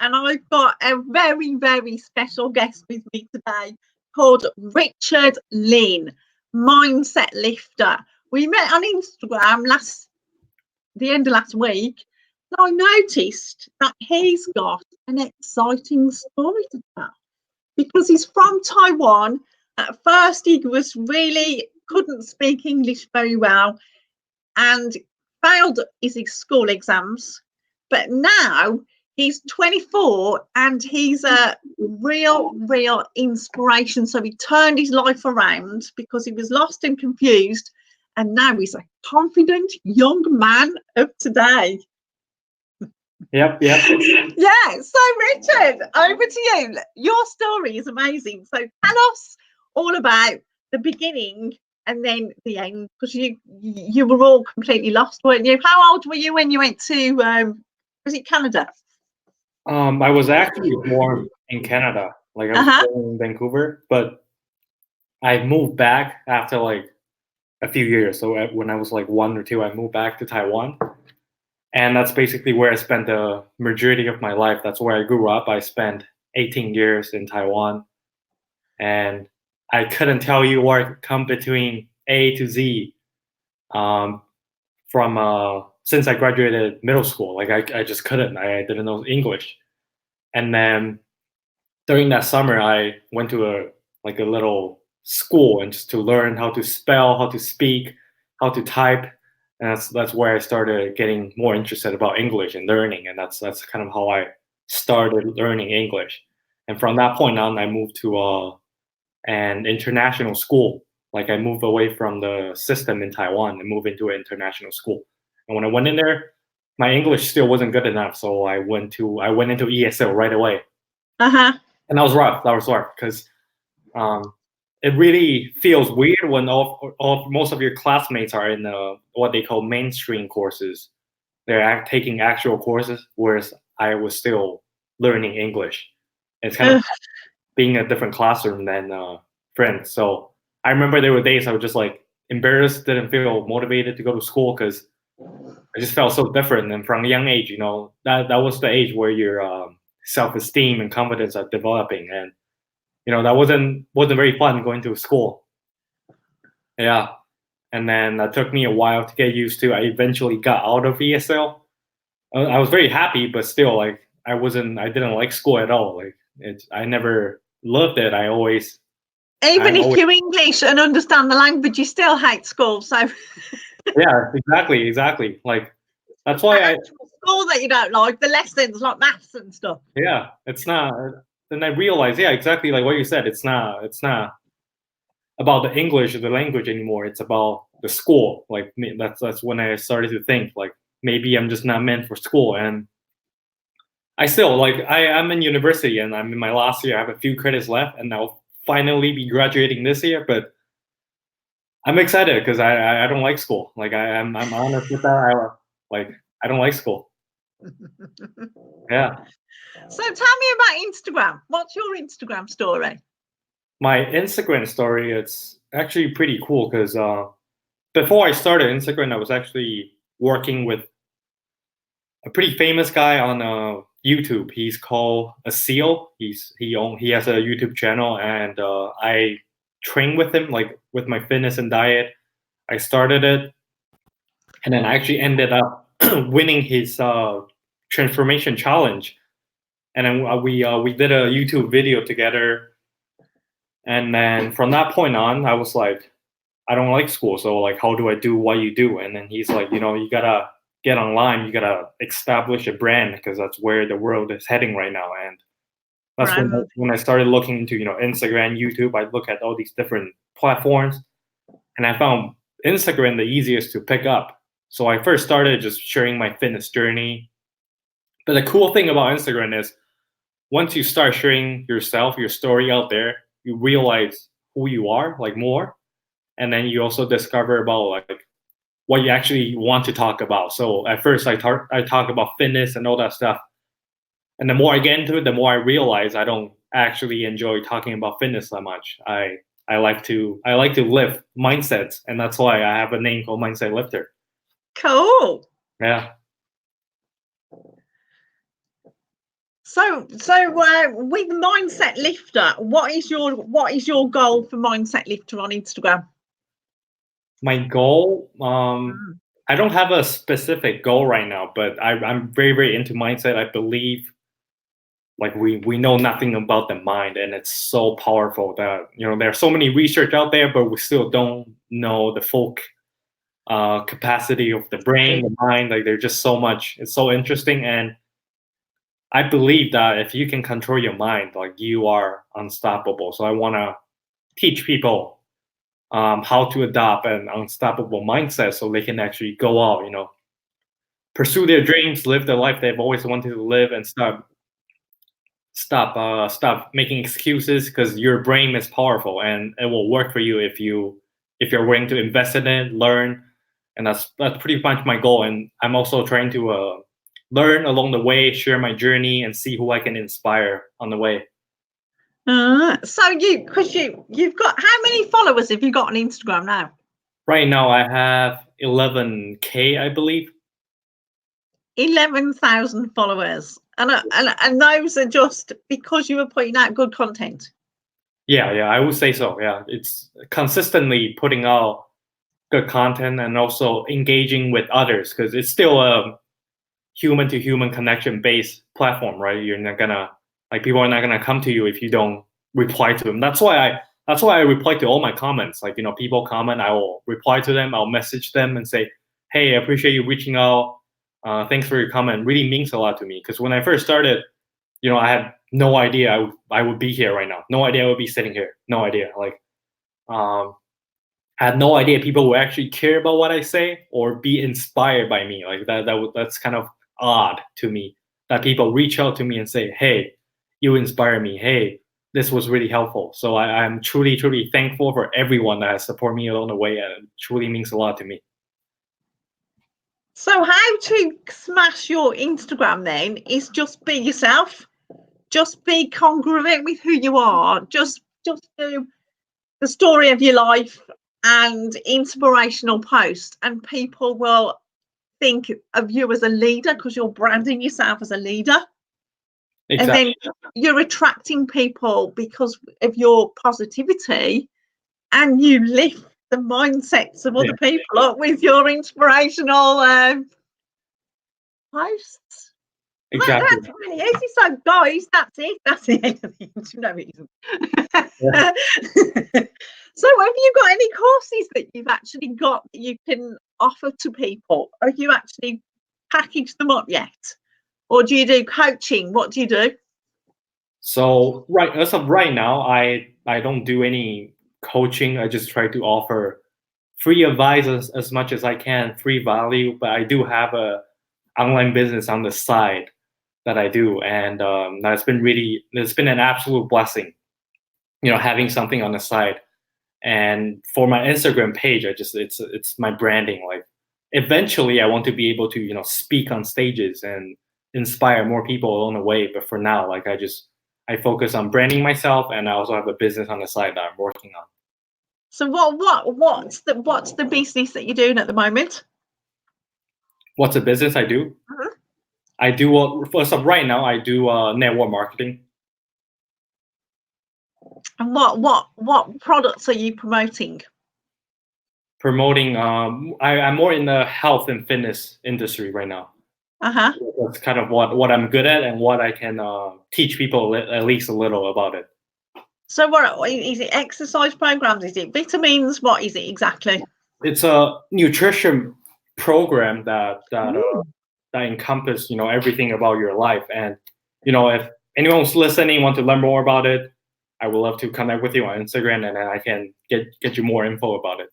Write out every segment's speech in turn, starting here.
and I've got a very, very special guest with me today called Richard Lin, mindset lifter. We met on Instagram the end of last week, and I noticed that he's got an exciting story to tell because he's from Taiwan. At first, he couldn't speak English very well and failed his school exams. But now he's 24 and he's a real inspiration. So he turned his life around because he was lost and confused. And now he's a confident young man of today. Yep. Yeah. So Richard, over to you. Your story is amazing. So tell us all about the beginning and then the end, because you were all completely lost, weren't you? How old were you when you went to was it Canada? I was actually born in Canada. Like I was born in Vancouver, but I moved back after like a few years. So when I was like 1 or 2, I moved back to Taiwan. And that's basically where I spent the majority of my life. That's where I grew up. I spent 18 years in Taiwan. And I couldn't tell you what come between A to Z from since I graduated middle school. Like I just couldn't. I didn't know English. And then during that summer, I went to a little school and just to learn how to spell, how to speak, how to type. And that's where I started getting more interested about English and learning. And that's kind of how I started learning English. And from that point on, I moved to an international school. Like I moved away from the system in Taiwan and moved into an international school. And when I went in there, my English still wasn't good enough, so I went into ESL right away. And that was rough. Because it really feels weird when most of your classmates are in what they call mainstream courses. They're taking actual courses, whereas I was still learning English. It's kind of being in a different classroom than friends. So I remember there were days I was just like embarrassed, didn't feel motivated to go to school because I just felt so different. And from a young age, that was the age where your self-esteem and confidence are developing. And that wasn't very fun going to school. Yeah. And then that took me a while to get used to. I eventually got out of ESL. I was very happy, but still, like I didn't like school at all. Like I never loved it. Even if you're English and understand the language, you still hate school. So yeah, exactly. Like that's why school that you don't like, the lessons like maths and stuff. Yeah, it's not. Then I realized, yeah, exactly like what you said. It's not about the English or the language anymore. It's about the school. Like that's when I started to think like maybe I'm just not meant for school. And I still I'm in university and I'm in my last year. I have a few credits left, and I'll finally be graduating this year. But I'm excited because I don't like school. Like I'm honest with that. I don't like school. Yeah. So tell me about Instagram. What's your Instagram story? My Instagram story, it's actually pretty cool because before I started Instagram, I was actually working with a pretty famous guy on YouTube. He's called Asil. He has a YouTube channel, and I train with him, like with my fitness and diet. I started it, and then I actually ended up winning his transformation challenge. And then we did a YouTube video together. And then from that point on, I was like, I don't like school. So like, how do I do what you do? And then he's like, you gotta get online. You gotta establish a brand because that's where the world is heading right now. And that's when I started looking into, Instagram, YouTube. I look at all these different platforms, and I found Instagram the easiest to pick up. So I first started just sharing my fitness journey. But the cool thing about Instagram is once you start sharing yourself, your story out there, you realize who you are, like more. And then you also discover about like what you actually want to talk about. So at first I talk about fitness and all that stuff. And the more I get into it, the more I realize I don't actually enjoy talking about fitness that much. I like to lift mindsets, and that's why I have a name called Mindset Lifter. Cool. Yeah. So with Mindset Lifter, what is your goal for Mindset Lifter on Instagram? My goal, I don't have a specific goal right now, but I'm very, very into mindset. I believe like we know nothing about the mind, and it's so powerful that there's so many research out there, but we still don't know the full capacity of the brain, the mind. Like there's just so much. It's so interesting, and I believe that if you can control your mind, like you are unstoppable. So I want to teach people how to adopt an unstoppable mindset so they can actually go out, pursue their dreams, live the life they've always wanted to live, and stop making excuses, because your brain is powerful and it will work for you if you're willing to invest in it, learn, and that's pretty much my goal. And I'm also trying to learn along the way, share my journey, and see who I can inspire on the way. So you've got, how many followers have you got on Instagram now? Right now I have 11K, I believe. 11,000 followers, and those are just because you were putting out good content. Yeah, I would say so. Yeah, it's consistently putting out good content and also engaging with others, because it's still a human to human connection based platform, right? You're not gonna, like, people are not gonna come to you if you don't reply to them. That's why I reply to all my comments. Like, people comment, I will reply to them. I'll message them and say, hey, I appreciate you reaching out. Thanks for your comment. It really means a lot to me, because when I first started, I had no idea I would be here right now. No idea I would be sitting here. No idea. Like, I had no idea people would actually care about what I say or be inspired by me. Like that's kind of odd to me, that people reach out to me and say, hey, you inspire me. Hey, this was really helpful. So I'm truly, truly thankful for everyone that has supported me along the way, and it truly means a lot to me. So how to smash your Instagram then is just be yourself. Just be congruent with who you are. Just do the story of your life and inspirational posts, and people will think of you as a leader because you're branding yourself as a leader. Exactly. And then you're attracting people because of your positivity, and you lift the mindsets of other people up with your inspirational posts. Exactly. That's really easy. So, guys, that's it. That's the end of the no reason. Yeah. So, have you got any courses that you've actually got that you can offer to people? Have you actually packaged them up yet? Or do you do coaching? What do you do? So as of right now, I don't do any coaching. I just try to offer free advice as much as I can, free value. But I do have a online business on the side that I do, and it's been an absolute blessing, having something on the side. And for my Instagram page, it's my branding. Like, eventually I want to be able to speak on stages and inspire more people along the way. But for now, like, I focus on branding myself, and I also have a business on the side that I'm working on. So what's the business that you're doing at the moment? What's a business I do? Uh-huh. I do first up right now. I do network marketing. And what products are you promoting? Promoting. I'm more in the health and fitness industry right now. Uh-huh. That's kind of what I'm good at, and what I can teach people at least a little about it. So what is it? Exercise programs? Is it vitamins? What is it exactly? It's a nutrition program that encompass everything about your life. And if anyone's listening, want to learn more about it, I would love to connect with you on Instagram, and then I can get you more info about it.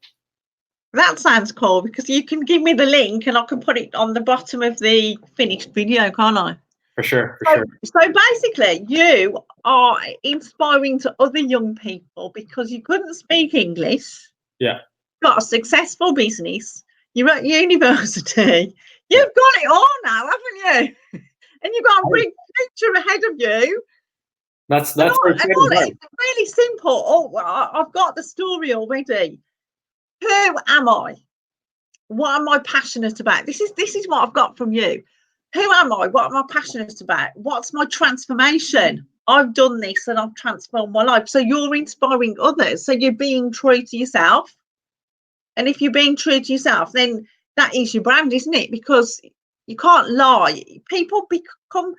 That sounds cool, because you can give me the link and I can put it on the bottom of the finished video, can't I? For sure. So basically, you are inspiring to other young people because you couldn't speak English. Yeah. Got a successful business. You're at university. You've got it all now, haven't you? And you've got a big future ahead of you. That's it's really simple. Oh, I've got the story already. Who am I? What am I passionate about? This is what I've got from you. who am I? What am I passionate about? What's my transformation? I've done this and I've transformed my life. So you're inspiring others. So you're being true to yourself. And if you're being true to yourself, then that is your brand, isn't it? Because you can't lie. People come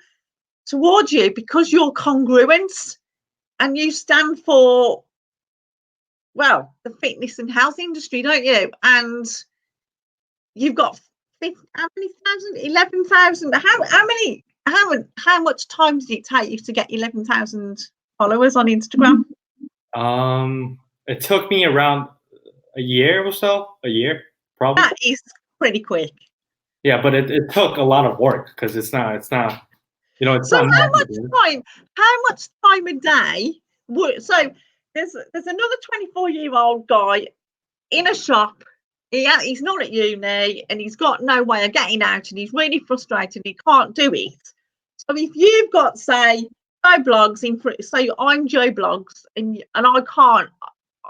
towards you because you're congruent and you stand for, well, the fitness and health industry, don't you? And you've got how many thousand? 11,000. How much time did it take you to get 11,000 followers on Instagram? It took me around a year or so. A year, probably. That is pretty quick. Yeah, but it took a lot of work because it's not. It's so not how much time a day? So there's another 24-year-old guy in a shop. He's not at uni and he's got no way of getting out and he's really frustrated. He can't do it. So if you've got, say, Joe Blogs in front, say I'm Joe Blogs and I can't,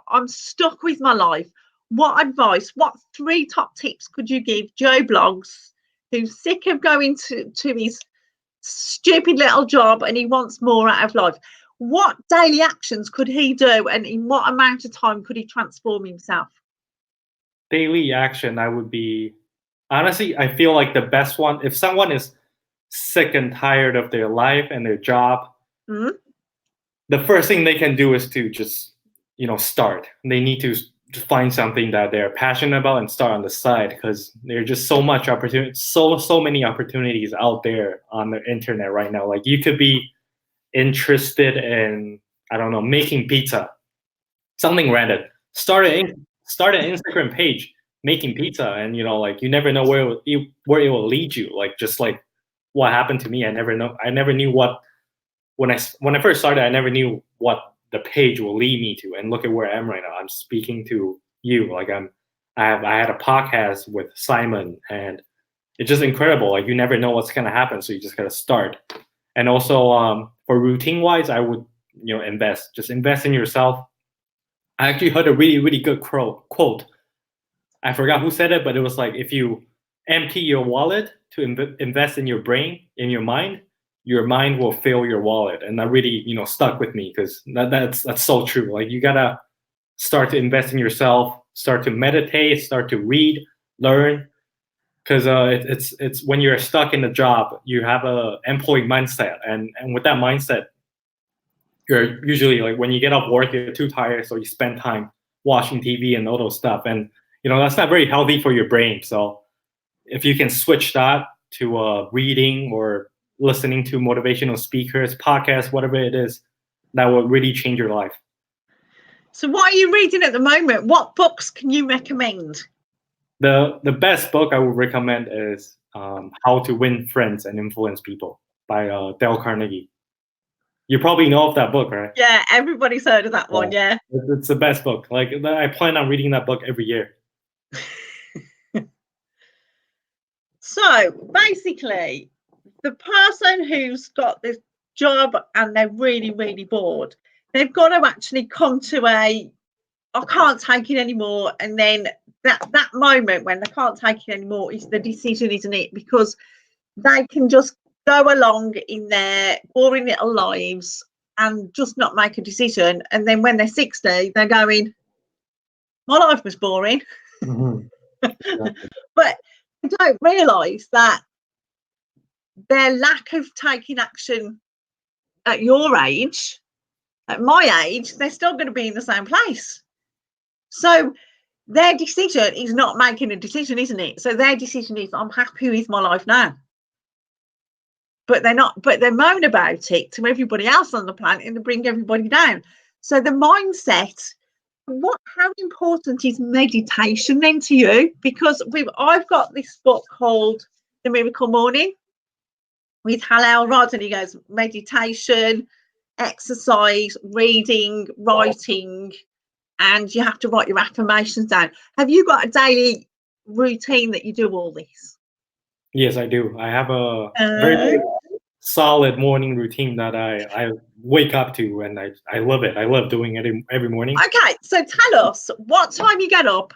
I'm stuck with my life. What advice, what 3 top tips could you give Joe Blogs who's sick of going to his stupid little job and he wants more out of life? What daily actions could he do and in what amount of time could he transform himself? Daily action, I would be, honestly, I feel like the best one, if someone is sick and tired of their life and their job, the first thing they can do is to just, start. They need to find something that they're passionate about and start on the side because there's just so much opportunity, so many opportunities out there on the internet right now. Like you could be interested in, I don't know, making pizza, something random. Start an Instagram page making pizza, and you never know where it will lead you. Like just like what happened to me, I never knew what when I first started, I never knew what the page will lead me to. And look at where I am right now. I'm speaking to you. Like I had a podcast with Simon, and it's just incredible. Like you never know what's gonna happen, so you just gotta start. And also for routine wise, I would invest in yourself. I actually heard a really, really good quote. I forgot who said it, but it was like, if you empty your wallet to invest in your brain, in your mind will fill your wallet. And that really, stuck with me because that's so true. Like you gotta start to invest in yourself, start to meditate, start to read, learn. Because it's when you're stuck in a job, you have a employee mindset, and with that mindset, you're usually like when you get off work, you're too tired, so you spend time watching TV and all those stuff, and that's not very healthy for your brain. So if you can switch that to reading or listening to motivational speakers, podcasts, whatever it is, that will really change your life. So what are you reading at the moment? What books can you recommend? The best book I would recommend is How to Win Friends and Influence People by Dale Carnegie. You probably know of that book, right? Yeah, everybody's heard of that one, yeah. It's the best book. Like I plan on reading that book every year. So basically, the person who's got this job and they're really, really bored, they've got to actually come to I can't take it anymore. And then that moment when they can't take it anymore is the decision, isn't it? Because they can just go along in their boring little lives and just not make a decision. And then when they're 60, they're going, my life was boring. Mm-hmm. But they don't realise that their lack of taking action at your age, at my age, they're still going to be in the same place. So their decision is not making a decision, isn't it? So their decision is, I'm happy with my life now. But they're not, but they moan about it to everybody else on the planet and they bring everybody down. So the mindset, how important is meditation then to you? Because I've got this book called The Miracle Morning with Hal Elrod, and he goes meditation, exercise, reading, writing, and you have to write your affirmations down. Have you got a daily routine that you do all this? Yes, I do. I have a very solid morning routine that I wake up to, and I love it. I love doing it every morning. Okay, so tell us what time you get up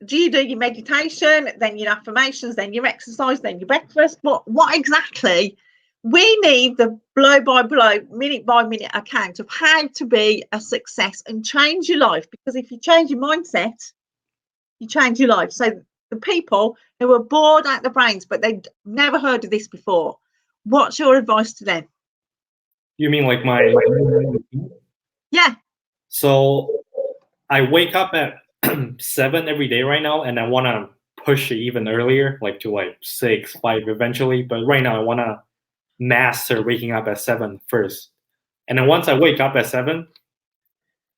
do you do your meditation, then your affirmations, then your exercise, then your breakfast? What exactly? We need the blow by blow, minute by minute account of how to be a success and change your life. Because if you change your mindset, you change your life. So the people who are bored out their brains, but they've never heard of this before, what's your advice to them? You mean like my routine? Yeah. So I wake up at 7 every day right now, and I want to push it even earlier, like to like 6, 5 eventually. But right now, I want to master waking up at 7 first. And then once I wake up at 7,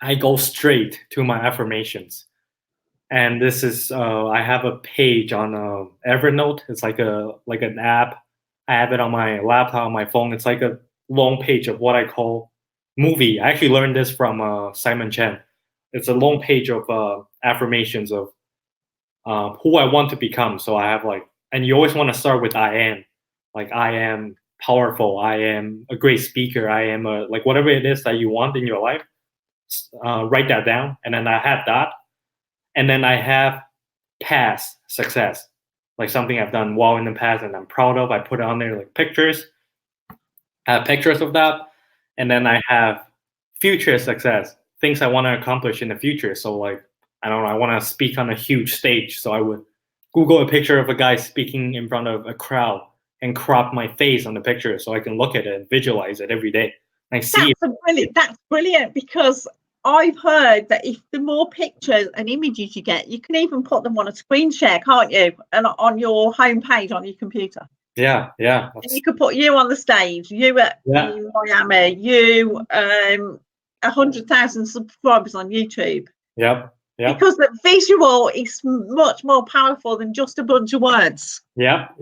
I go straight to my affirmations. And this is I have a page on Evernote. It's like an app. I have it on my laptop, on my phone. It's like a long page of what I call movie. I actually learned this from Simon Chen. It's a long page of affirmations of who I want to become. So I have like, and you always want to start with I am, like I am powerful. I am a great speaker. I am a like whatever it is that you want in your life. Write that down, and then I have that, and then I have past success, like something I've done well in the past and I'm proud of. I put it on there like pictures. I have pictures of that, and then I have future success, things I want to accomplish in the future. So like I don't know, I want to speak on a huge stage, so I would Google a picture of a guy speaking in front of a crowd and crop my face on the picture so I can look at it and visualize it every day. I see That's brilliant because I've heard that if the more pictures and images you get, you can even put them on a screen share, can't you? And on your homepage on your computer. Yeah. And you could put you on the stage, you in Miami, you 100,000 subscribers on YouTube. Yep. Because the visual is much more powerful than just a bunch of words. Yep.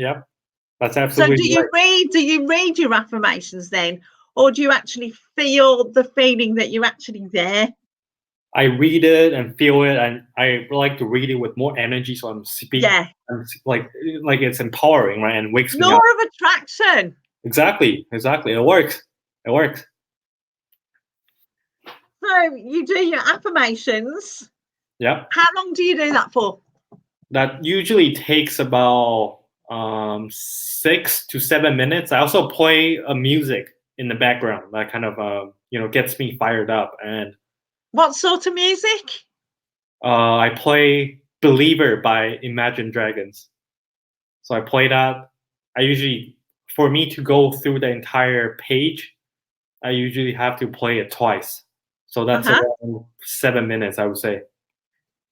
That's absolutely. So do you read your affirmations then? Or do you actually feel the feeling that you're actually there? I read it and feel it, and I like to read it with more energy. So I'm speaking, like it's empowering, right? And wakes me up. Law of attraction. Exactly. It works. So you do your affirmations. Yep. How long do you do that for? That usually takes about 6 to 7 minutes. I also play a music in the background that kind of gets me fired up. And what sort of music? I play Believer by Imagine Dragons. So I play that. For me to go through the entire page, I usually have to play it twice. So that's around 7 minutes, I would say.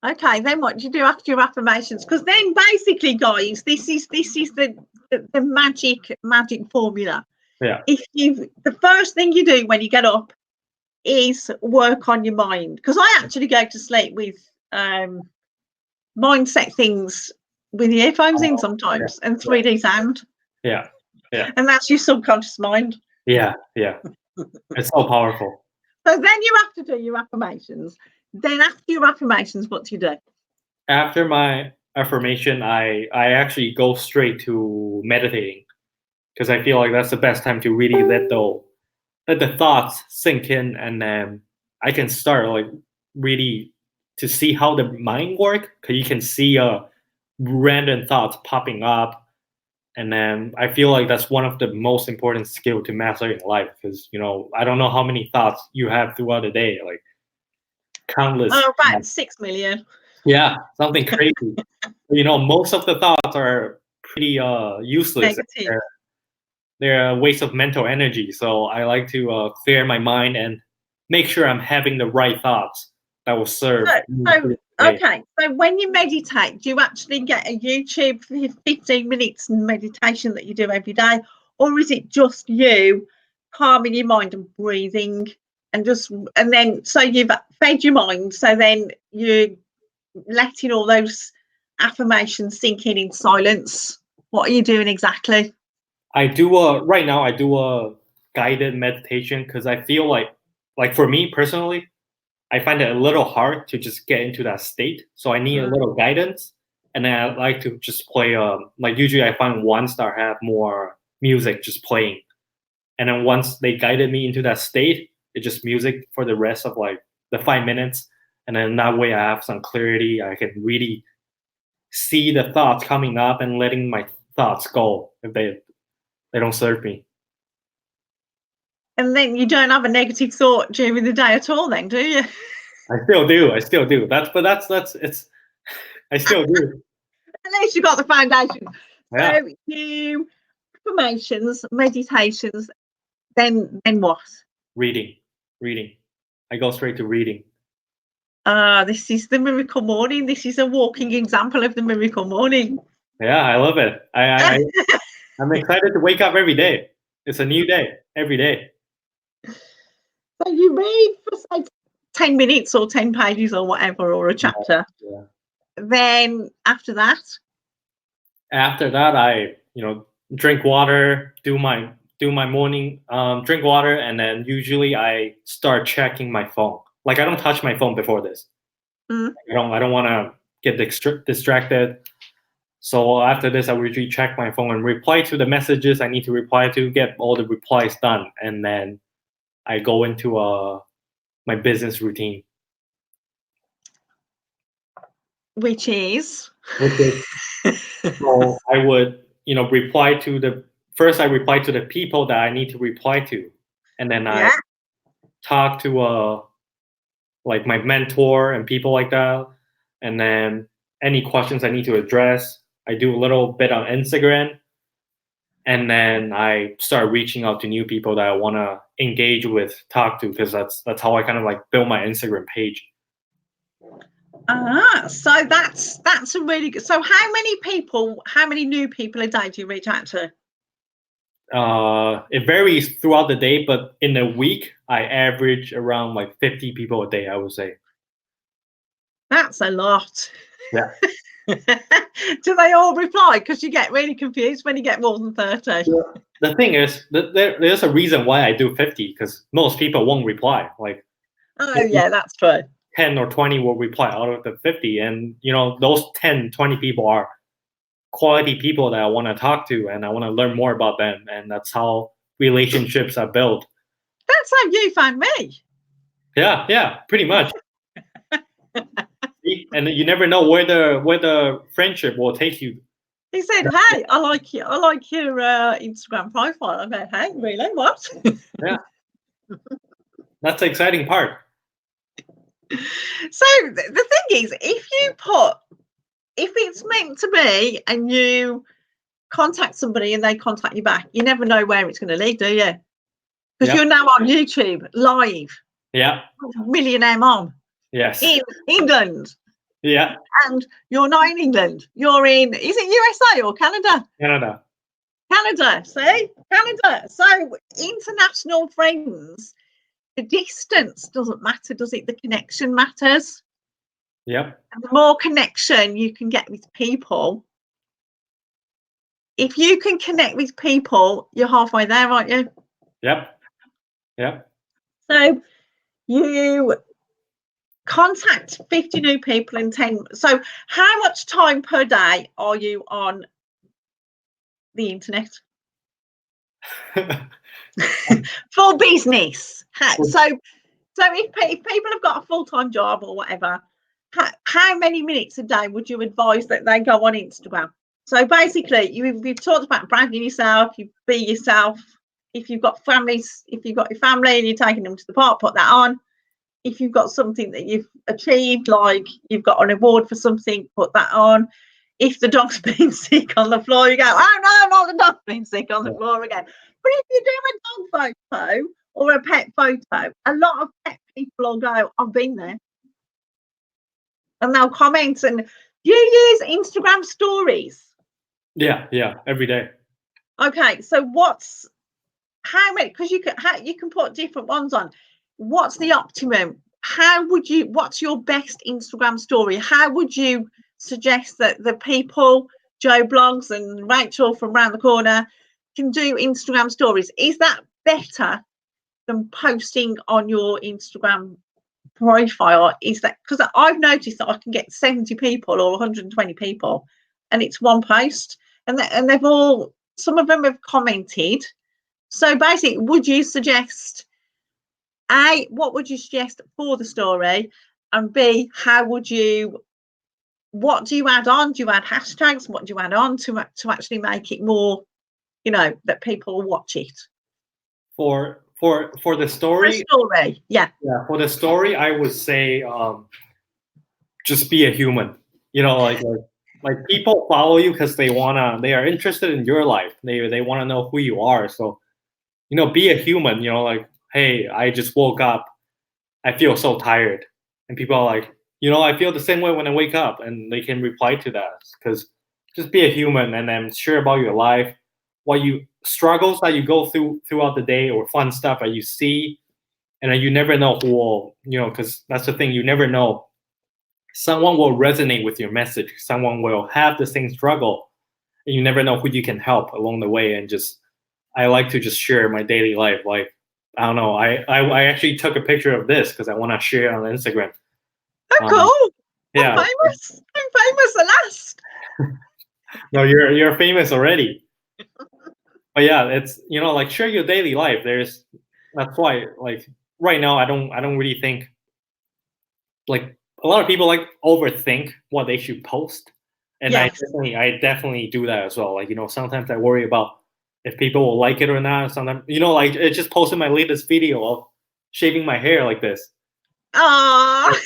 Okay, then what do you do after your affirmations? Because then basically, guys, this is the magic formula. Yeah. The first thing you do when you get up is work on your mind. Because I actually go to sleep with mindset things with the earphones in sometimes and 3D sound. Yeah. And that's your subconscious mind. Yeah. It's so powerful. So then you have to do your affirmations. Then after your affirmations, what do you do? After my affirmation, I actually go straight to meditating, because I feel like that's the best time to really let the thoughts sink in, and then I can start like really to see how the mind works, because you can see random thoughts popping up. And then I feel like that's one of the most important skill to master in life, because I don't know how many thoughts you have throughout the day, like countless. Oh, about 6 million. Yeah, something crazy. Most of the thoughts are pretty useless. They're a waste of mental energy. So I like to clear my mind and make sure I'm having the right thoughts that will serve. Okay, so when you meditate, do you actually get a YouTube 15 minutes meditation that you do every day, or is it just you calming your mind and breathing and then so you've fed your mind, so then you're letting all those affirmations sink in silence? What are you doing exactly? Right now I do a guided meditation, because I feel like for me personally, I find it a little hard to just get into that state. So I need a little guidance. And then I like to just play, like usually I find ones that have more music just playing. And then once they guided me into that state, it's just music for the rest of like the 5 minutes. And then that way I have some clarity. I can really see the thoughts coming up and letting my thoughts go if they don't serve me. And then you don't have a negative thought during the day at all then, do you? I still do. That's it's I still do. At least you got the foundation. Yeah. So you affirmations, meditations, then what? Reading. I go straight to reading. This is the miracle morning. This is a walking example of the miracle morning. Yeah, I love it. I'm excited to wake up every day. It's a new day every day. So you read for say 10 minutes or 10 pages or whatever, or a chapter. Yeah. Then after that, I drink water, do my morning, drink water, and then usually I start checking my phone. Like I don't touch my phone before this. Mm. I don't want to get distracted. So after this, I usually check my phone and reply to the messages I need to reply to, get all the replies done, and then I go into my business routine, which is so I would reply to I reply to the people that I need to reply to, and then I talk to like my mentor and people like that, and then any questions I need to address, I do a little bit on Instagram, and then I start reaching out to new people that I want to engage with, talk to, because that's how I kind of like build my Instagram page. So that's a really good. So how many new people a day do you reach out to? It varies throughout the day, but in a week I average around like 50 people a day, I would say. That's a lot. Yeah. Do they all reply? Because you get really confused when you get more than 30. Yeah. The thing is, there's a reason why I do 50, because most people won't reply. Like, yeah, that's true. 10 or 20 will reply out of the 50, and those 10, 20 people are quality people that I want to talk to, and I want to learn more about them, and that's how relationships are built. That's how you found me. Yeah, pretty much. And you never know where the friendship will take you. He said, "Hey, I like your Instagram profile." I go, "Hey, really? What?" Yeah, that's the exciting part. So the thing is, if it's meant to be, and you contact somebody and they contact you back, you never know where it's going to lead, do you? Because you're now on YouTube live. Yeah. Millionaire mom. Yes. In England. Yeah. And you're not in England. You're in, is it USA or Canada? Canada. See? Canada. So international friends, the distance doesn't matter, does it? The connection matters. Yep. And the more connection you can get with people, if you can connect with people, you're halfway there, aren't you? Yep. So you contact 50 new people in 10. So how much time per day are you on the internet? For business. So if people have got a full-time job or whatever, how many minutes a day would you advise that they go on Instagram? So basically, we've talked about branding yourself, you be yourself. If you've got families, if you've got your family and you're taking them to the park, put that on. If you've got something that you've achieved, like you've got an award for something, put that on. If the dog's been sick on the floor, you go, "Oh no, not the dog's been sick on the floor again." But if you do a dog photo or a pet photo, a lot of pet people will go, "I've been there." And they'll comment. And do you use Instagram stories? Yeah, every day. Okay, so how many? Because you can put different ones on. What's the optimum? What's your best Instagram story? How would you suggest that the people, Joe Blogs and Rachel from round the corner, can do Instagram stories? Is that better than posting on your Instagram profile? Is that because I've noticed that I can get 70 people or 120 people and it's one post, and they've all, some of them have commented. So basically, would you suggest A, what would you suggest for the story, and B, how would you what do you add on? Do you add hashtags? What do you add on to actually make it more, that people will watch it? For the story, yeah. Yeah, for the story, I would say just be a human. Like people follow you because they are interested in your life. They wanna know who you are. So, be a human. Like, hey, I just woke up. I feel so tired, and people are like, I feel the same way when I wake up, and they can reply to that because just be a human and then share about your life, what you struggles that you go throughout the day, or fun stuff that you see, and then you never know who will, because that's the thing, you never know. Someone will resonate with your message. Someone will have the same struggle, and you never know who you can help along the way. And I like to just share my daily life. Like, I don't know. I actually took a picture of this because I want to share it on Instagram. Oh, cool. Yeah. I'm famous at last. No, you're famous already. But yeah, it's like share your daily life. That's why, like, right now I don't really think, like, a lot of people like overthink what they should post, and Yes. I definitely do that as well. Like, sometimes I worry about if people will like it or not. Sometimes, like, I just posted my latest video of shaving my hair like this. And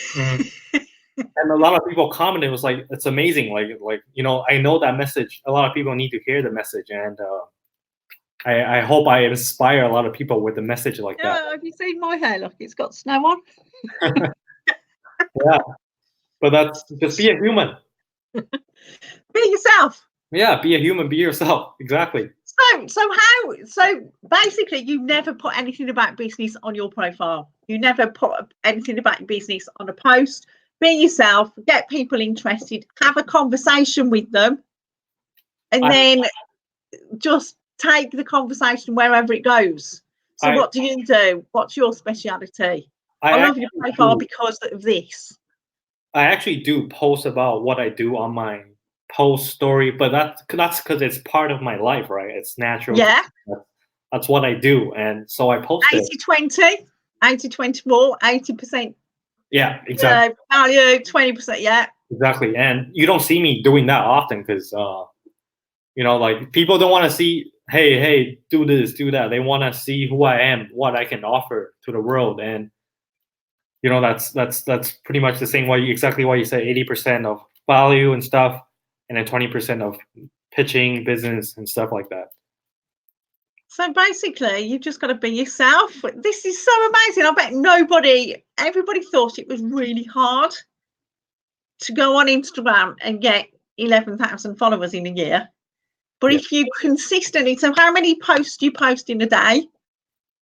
a lot of people commented, it was like, it's amazing. Like, I know that message. A lot of people need to hear the message, and I hope I inspire a lot of people with a message like that. Have you seen my hair? Look, it's got snow on. Yeah, but that's just be a human. Be yourself. Yeah, be a human. Be yourself. Exactly. So basically, you never put anything about business on your profile. You never put anything about your business on a post. Be yourself. Get people interested. Have a conversation with them, and then just take the conversation wherever it goes. So what do you do? What's your speciality? I love your profile because of this. I actually do post about what I do on my post story, but that's because it's part of my life, right? It's natural. Yeah. That's what I do. And so I post 80-20, 80-20 more, 80%. Yeah, exactly. Value, 20%. Yeah. Exactly. And you don't see me doing that often because, like, people don't want to see, hey, do this, do that. They want to see who I am, what I can offer to the world. And, that's pretty much the same way, exactly what you said, 80% of value and stuff, and then 20% of pitching, business, and stuff like that. So basically, you've just got to be yourself. This is so amazing. I bet everybody thought it was really hard to go on Instagram and get 11,000 followers in a year. But if you consistently, so how many posts do you post in a day?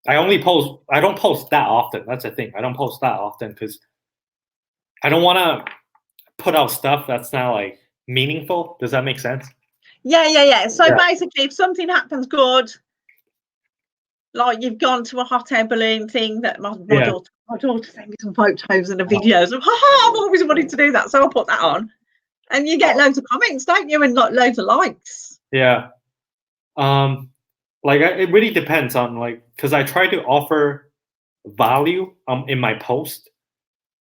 I don't post that often. That's the thing. I don't post that often because I don't want to put out stuff that's not, like, meaningful. Does that make sense? Yeah. So basically, if something happens good, like you've gone to a hot air balloon thing, that my daughter sent me some photos and videos of, I've always wanted to do that, so I'll put that on. And you get loads of comments, don't you? And loads of likes. Yeah. Like, it really depends on, like, because I try to offer value in my post.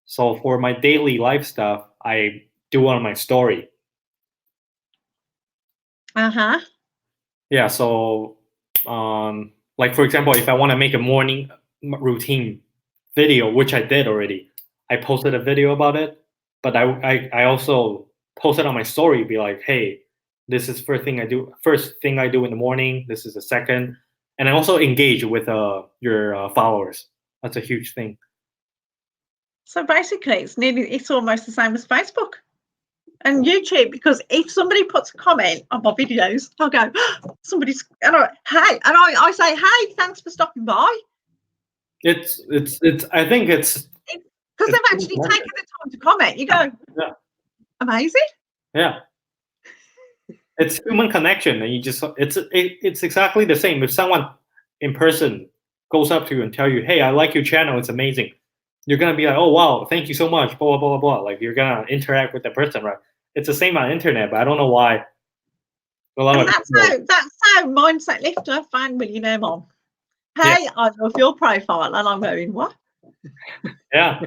So for my daily life stuff, I do on my story. Yeah. So, like, for example, if I want to make a morning routine video, which I did already, I posted a video about it. But I also posted on my story, be like, hey, this is first thing I do in the morning. This is the second, and I also engage with your followers. That's a huge thing. So basically, it's almost the same as Facebook and YouTube, because if somebody puts a comment on my videos, I'll go, I say, hey, thanks for stopping by. I think it's because they've actually taken the time to comment. You go, yeah, amazing. Yeah. It's human connection, and it's exactly the same. If someone in person goes up to you and tell you, "Hey, I like your channel. It's amazing," you're gonna be like, "Oh wow, thank you so much." Blah blah blah blah. Like, you're gonna interact with the person, right? It's the same on internet, but I don't know why. That's how Mindset Lifter found Millionaire Mom. Hey, I love your profile, and I'm going, what? Yeah.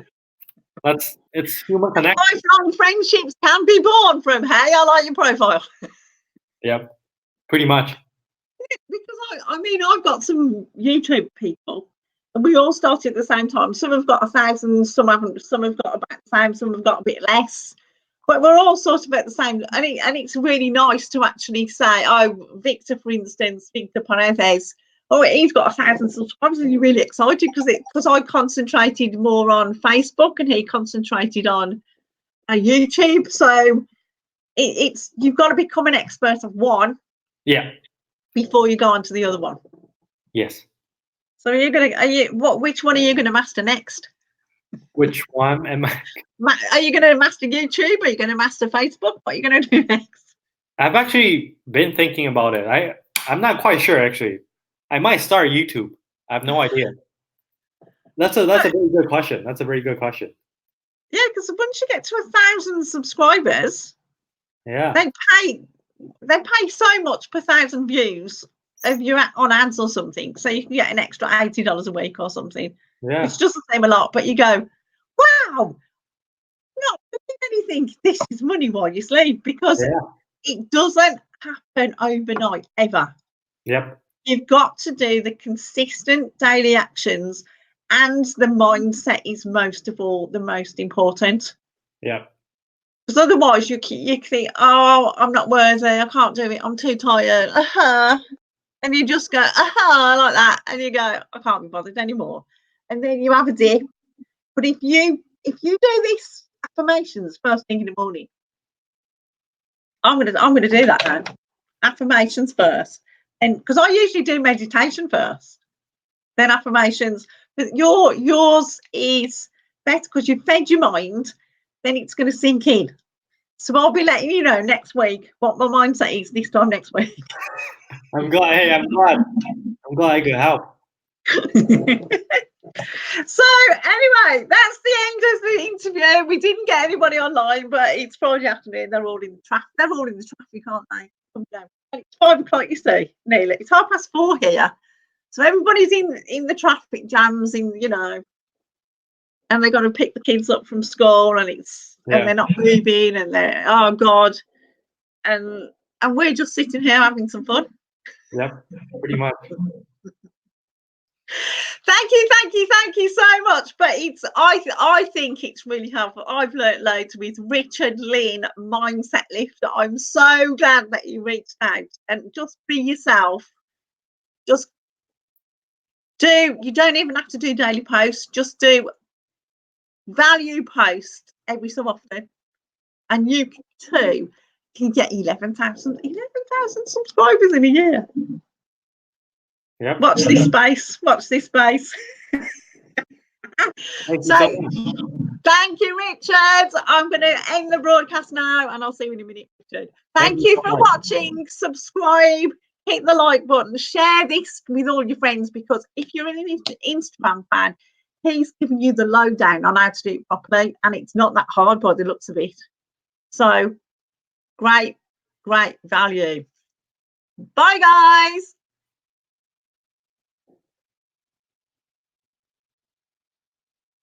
it's human connection. Lifelong friendships can be born from, hey, I like your profile. Yep, pretty much. Because I mean, I've got some YouTube people, and we all started at the same time. Some have got 1,000, some haven't. Some have got about the same, some have got a bit less. But we're all sort of at the same, and it's really nice to actually say, oh, Victor, for instance, Victor Paredes, oh, he's got 1,000 subscribers, and you're really excited because I concentrated more on Facebook and he concentrated on YouTube. So it's you've got to become an expert of one. Yeah. Before you go on to the other one. Yes. So which one are you gonna master next? Which one am I? Are you gonna master YouTube? Are you gonna master Facebook? What are you gonna do next? I've actually been thinking about it. I'm not quite sure actually. I might start YouTube. I have no idea. That's a very good question. That's a very good question. Yeah, because once you get to 1,000 subscribers, yeah, they pay so much per 1,000 views if you're on ads or something. So you can get an extra $80 a week or something. Yeah. It's just the same a lot, but you go, wow, not doing anything. This is money while you sleep, because it doesn't happen overnight ever. Yep. You've got to do the consistent daily actions, and the mindset is most of all the most important. Yeah. Because otherwise you think, oh, I'm not worthy, I can't do it, I'm too tired, and you just go, like that, and you go, I can't be bothered anymore, and then you have a dip. But if you do these affirmations first thing in the morning, I'm gonna do that now. Affirmations first, and because I usually do meditation first, then affirmations. But yours is better because you've fed your mind, then it's going to sink in. So I'll be letting you know next week what my mindset is this time next week. I'm glad. Hey, I'm glad I could help. So anyway, that's the end of the interview. We didn't get anybody online, but it's Friday afternoon. They're all in the traffic. They're all in the traffic, aren't they? Come down. And it's 5 o'clock. You see, nearly. It's 4:30 here. So everybody's in the traffic jams, and they've got to pick the kids up from school, and and they're not moving, and they're, oh God, and we're just sitting here having some fun. Yep, pretty much. Thank you so much. But I think it's really helpful. I've learnt loads with Richard Lin, Mindset Lifter. I'm so glad that you reached out, and just be yourself. You don't even have to do daily posts, just do value post every so often, and you too can get 11,000 subscribers in a year. Yep. Watch this space. So thank you, Richard. I'm going to end the broadcast now, and I'll see you in a minute, Richard. Thank you for watching. Subscribe, hit the like button, share this with all your friends, because if you're an Instagram fan, he's giving you the lowdown on how to do it properly, and it's not that hard by the looks of it. So great value. Bye, guys.